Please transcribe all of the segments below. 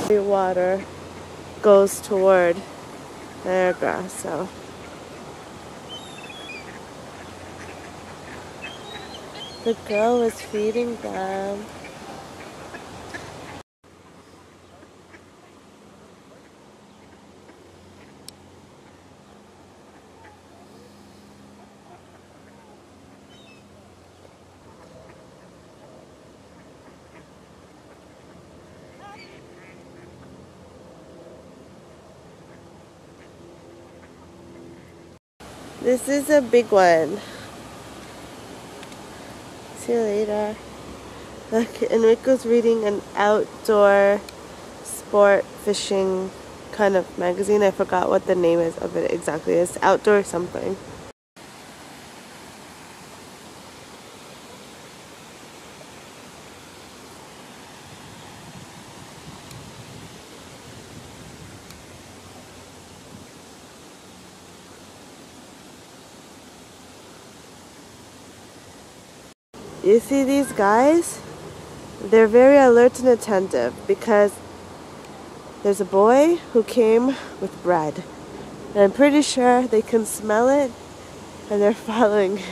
The water goes toward Niagara, so the girl was feeding them. This is a big one. See you later. Look, Enrico's reading an outdoor sport fishing kind of magazine. I forgot what the name is of it exactly. It's outdoor something. You see these guys? They're very alert and attentive because there's a boy who came with bread. And I'm pretty sure they can smell it and they're following.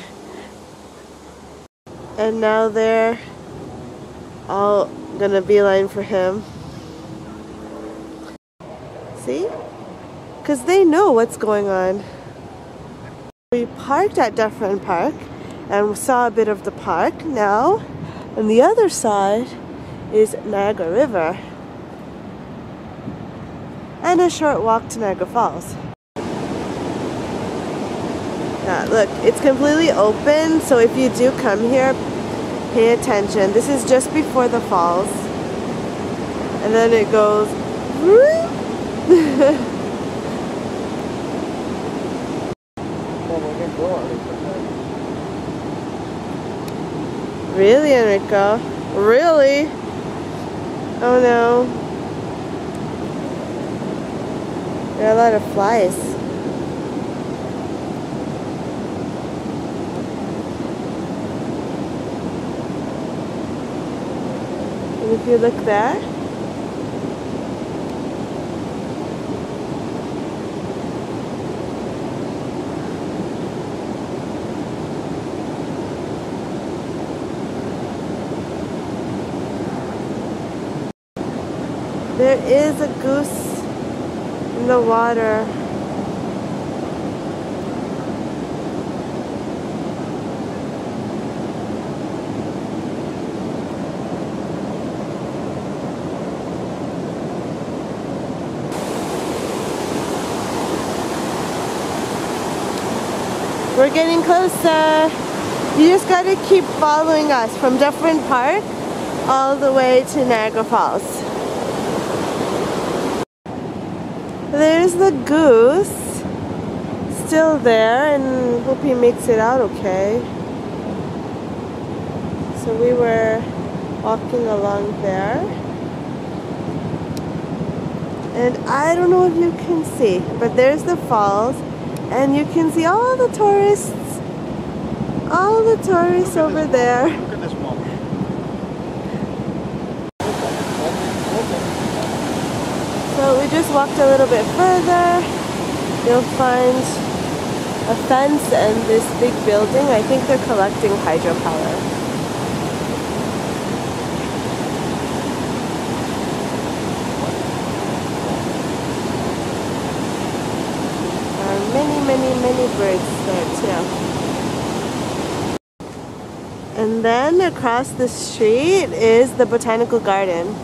And now they're all gonna beeline for him. See? Because they know what's going on. We parked at Dufferin Park and we saw a bit of the park. Now, on the other side is Niagara River and a short walk to Niagara Falls. Yeah, look, it's completely open, so if you do come here, pay attention. This is just before the falls, and then it goes. Really, Enrico? Really? Oh no. There are a lot of flies. And if you look there, there is a goose in the water. We're getting closer. You just gotta keep following us from Dufferin Park all the way to Niagara Falls. There's the goose, still there, and hope he makes it out okay. So we were walking along there, and I don't know if you can see, but there's the falls, and you can see all the tourists over there. Look at this one. So we just walked a little bit further. You'll find a fence and this big building. I think they're collecting hydropower. There are many birds there too. And then across the street is the botanical garden.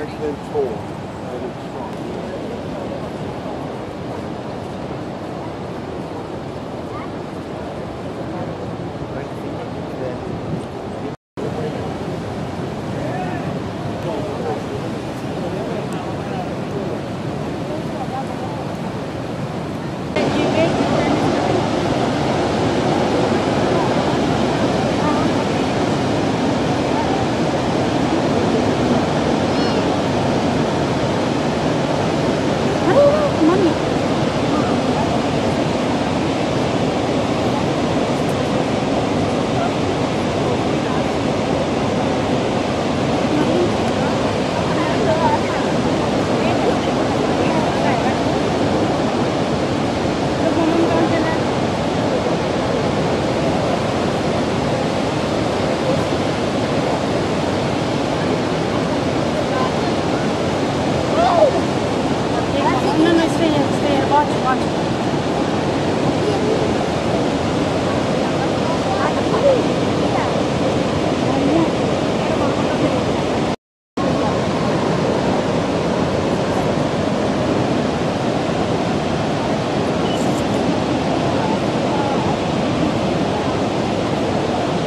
nice and tall and strong.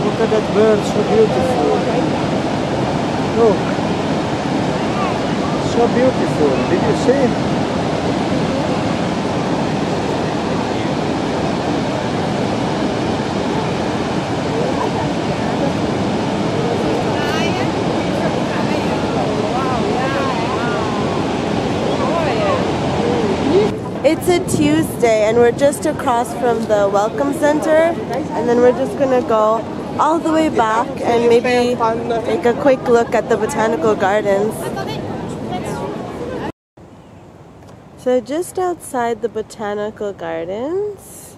Look at that bird, so beautiful. Look. So beautiful. Did you see? It's a Tuesday and we're just across from the Welcome Center, and then we're just gonna go all the way back and maybe take a quick look at the botanical gardens. So just outside the botanical gardens,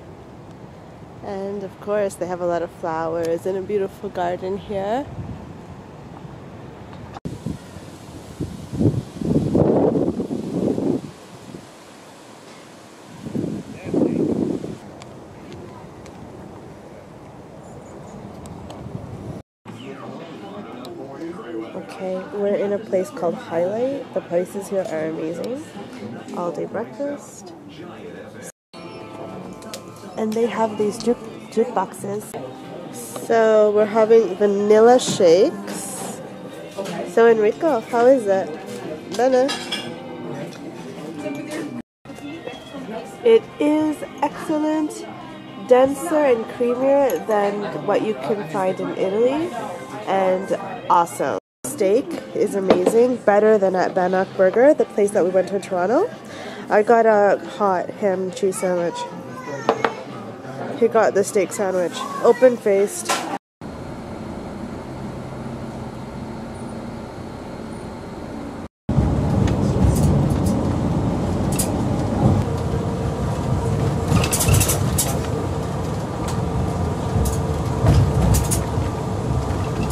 and of course they have a lot of flowers and a beautiful garden here. Okay, we're in a place called Hi-lite. The prices here are amazing. All-day breakfast. And they have these jukeboxes. So we're having vanilla shakes. So Enrico, how is it? Dana? It is excellent, denser and creamier than what you can find in Italy, and awesome. Steak is amazing, better than at Bannock Burger, the place that we went to in Toronto. I got a hot ham and cheese sandwich. He got the steak sandwich, open-faced.